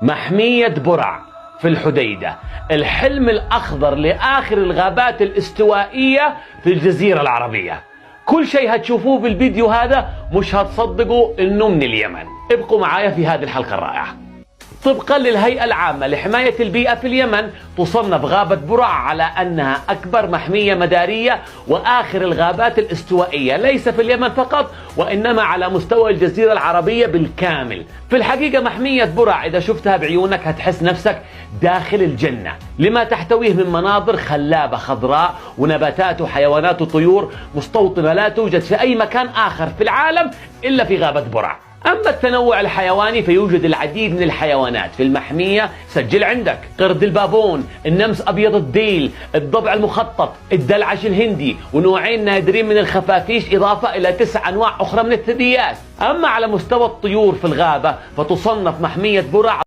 محمية برع في الحديدة، الحلم الأخضر لآخر الغابات الاستوائية في الجزيرة العربية. كل شيء هتشوفوه بالفيديو هذا مش هتصدقوا إنه من اليمن. ابقوا معايا في هذه الحلقة الرائعة. طبقا للهيئة العامة لحماية البيئة في اليمن، تصنف غابة برع على أنها أكبر محمية مدارية وآخر الغابات الاستوائية، ليس في اليمن فقط وإنما على مستوى الجزيرة العربية بالكامل. في الحقيقة محمية برع إذا شفتها بعيونك هتحس نفسك داخل الجنة، لما تحتويه من مناظر خلابة خضراء ونباتات وحيوانات وطيور مستوطنة لا توجد في أي مكان آخر في العالم إلا في غابة برع. أما التنوع الحيواني فيوجد العديد من الحيوانات في المحمية. سجل عندك قرد البابون، النمس أبيض الديل، الضبع المخطط، الدلعش الهندي، ونوعين نادرين من الخفافيش، إضافة إلى 9 أنواع أخرى من الثدييات. أما على مستوى الطيور في الغابة فتصنف محمية برع